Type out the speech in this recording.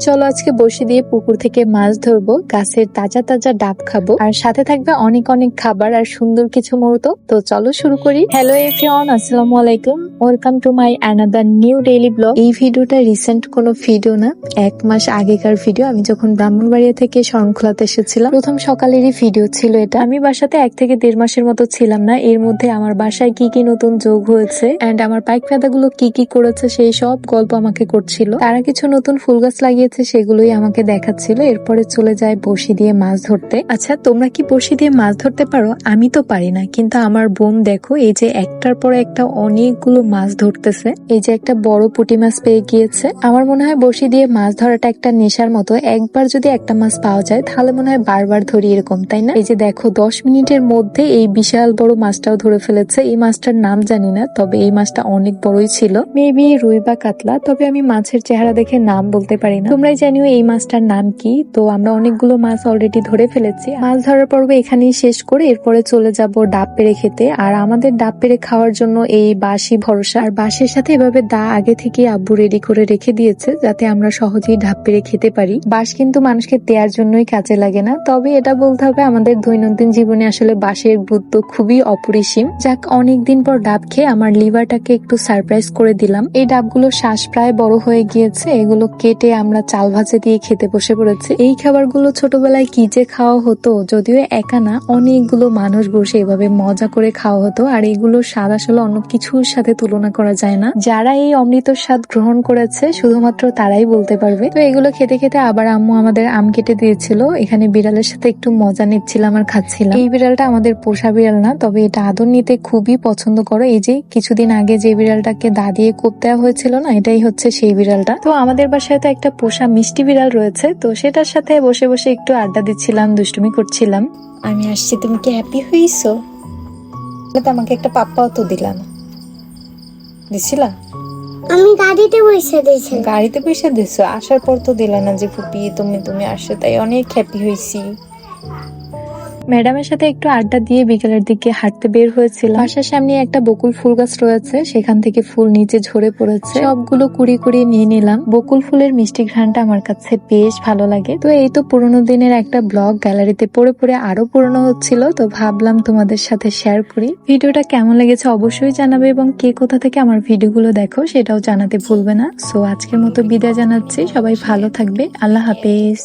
চলো আজকে বসে দিয়ে পুকুর থেকে মাছ ধরবো, গাছের তাজা তাজা ডাব খাবো, আর সাথে থাকবে অনেক অনেক খাবার আর সুন্দর কিছু মুহূর্ত। তো চলো শুরু করি। হ্যালো এভরিওয়ান, আসসালামু আলাইকুম, welcome to my another new daily blog. এই ভিডিওটা রিসেন্ট কোনো ভিডিও না, 1 মাস আগেকার ভিডিও। আমি যখন ব্রাহ্মণবাড়িয়া থেকে শরণখোলাতে এসেছিলাম, প্রথম সকালেরই ভিডিও ছিল এটা। আমি বাসাতে 1 থেকে 1.5 মাসের মতো ছিলাম না। এর মধ্যে আমার বাসায় কি কি নতুন যোগ হয়েছে এন্ড আমার পাইক গুলো কি কি করেছে সেই সব গল্প আমাকে করছিল। তারা কিছু নতুন ফুল গাছ লাগিয়েছে, সেগুলোই আমাকে দেখাচ্ছিল। এরপরে চলে যায় বড়শি দিয়ে মাছ ধরতে। আচ্ছা, তোমরা কি বড়শি দিয়ে মাছ ধরতে পারো? আমি তো পারি না, কিন্তু আমার বোন দেখো এই যে একটার পর একটা অনেকগুলো মাছ ধরতেছে। এই যে একটা বড় পুঁটি মাছ পেয়ে গিয়েছে। আমার মনে হয় বড়শি দিয়ে মাছ ধরাটা একটা নেশার মতো। একবার যদি একটা মাছ পাওয়া যায় তাহলে মনে হয় বারবার ধরি, এরকম তাই না? এই যে দেখো 10 মিনিটের মধ্যে এই বিশাল বড় মাছটাও ধরে ফেলেছে। এই মাছটার নাম জানি না, তবে এই মাছটা অনেক বড়ই ছিল, মেবি রুই বা কাতলা। তবে আমি মাছের চেহারা দেখে নাম বলতে পারি না। তোমরাই জানিও এই মাছটার নাম কি। তো আমরা অনেকগুলো মাছ অলরেডি ধরে ফেলেছি। মাছ ধরার পর্ব এখানেই শেষ করে এরপরে চলে যাব ডাব পেড়ে খেতে। আর আমাদের ডাব পেড়ে খাওয়ার জন্য এই বাঁশি ভরসা। আর বাঁশের সাথে এভাবে দা আগে থেকে আব্বু রেডি করে রেখে দিয়েছে, যাতে আমরা সহজেই ডাব পেড়ে খেতে পারি। বাঁশ কিন্তু মানুষকে দেওয়ার জন্যই কাজে লাগে না, তবে এটা বলতে হবে আমাদের দৈনন্দিন জীবনে আসলে বাঁশের গুরুত্ব খুবই অপরিসীম। যাক, অনেকদিন পর ডাব খেয়ে আমার লিভারটাকে একটু সারপ্রাইজ করে দিলাম। এই ডাবগুলো শ্বাস প্রায় বড় হয়ে গিয়েছে, এগুলো কেটে আমরা চাল ভাজা দিয়ে খেতে বসে পড়েছি। এই খাবারগুলো ছোটবেলায় কি যে খাওয়া হতো, যদিও একা না, অনেকগুলো মানুষ বসে এভাবে মজা করে খাওয়া হতো। আর এগুলোর স্বাদ আসলে অন্য কিছুর সাথে তুলনা করা যায় না। যারা এই অমৃত স্বাদ গ্রহণ করেছে শুধুমাত্র তারাই বলতে পারবে। তো এগুলো খেতে খেতে আবার আম্মু আমাদের আম কেটে দিয়েছিল। এখানে বিড়ালের সাথে একটু মজা নিচ্ছিলাম আর খাচ্ছিলাম। এই বিড়ালটা আমাদের পোষা বিড়াল না, তবে এটা আদর নিতে খুবই পছন্দ করে। এই যে কিছুদিন আগে যে বিড়ালটাকে দা দিয়ে কোপ দেওয়া হয়েছিল না, এটাই হচ্ছে সেই বিড়ালটা। তো আমাদের বাসায় তো একটা পোষা মিষ্টি বিড়াল রয়েছে, তো সেটার সাথে বসে বসে একটু আড্ডা দিচ্ছিলাম, দুষ্টুমি করছিলাম। আমি আসছি, তুমি কি হ্যাপি হইছো? তো আমাকে একটা পাপ্পাও তো দিলা না, দিছিলা? আমি গাড়িতে বসে দিয়েছি। গাড়িতে বসে দিছো, আসার পর তো দিলা না যে ফুপি তুমি আসছো, তাই অনেক হ্যাপি হয়েছি। ম্যাডামের সাথে একটু আড্ডা দিয়ে বিকেলের দিকে হাঁটতে বের হয়েছিলাম। বাসার সামনে একটা বকুল ফুল গাছ রয়েছে, সেখান থেকে ফুল নিচে ঝরে পড়েছে। সবগুলো কুড়ি কুড়ি নিয়ে নিলাম। বকুল ফুলের মিষ্টি ঘ্রাণটা আমার কাছে বেশ ভালো লাগে। তো এই তো পুরোনো দিনের একটা ব্লগ গ্যালারিতে পড়ে পড়ে আরো পুরনো হচ্ছিল, তো ভাবলাম তোমাদের সাথে শেয়ার করি। ভিডিওটা কেমন লেগেছে অবশ্যই জানাবে, এবং কে কোথা থেকে আমার ভিডিওগুলো দেখো সেটাও জানাতে ভুলবে না। সো আজকের মতো বিদায় জানাচ্ছি, সবাই ভালো থাকবে, আল্লাহ হাফেজ।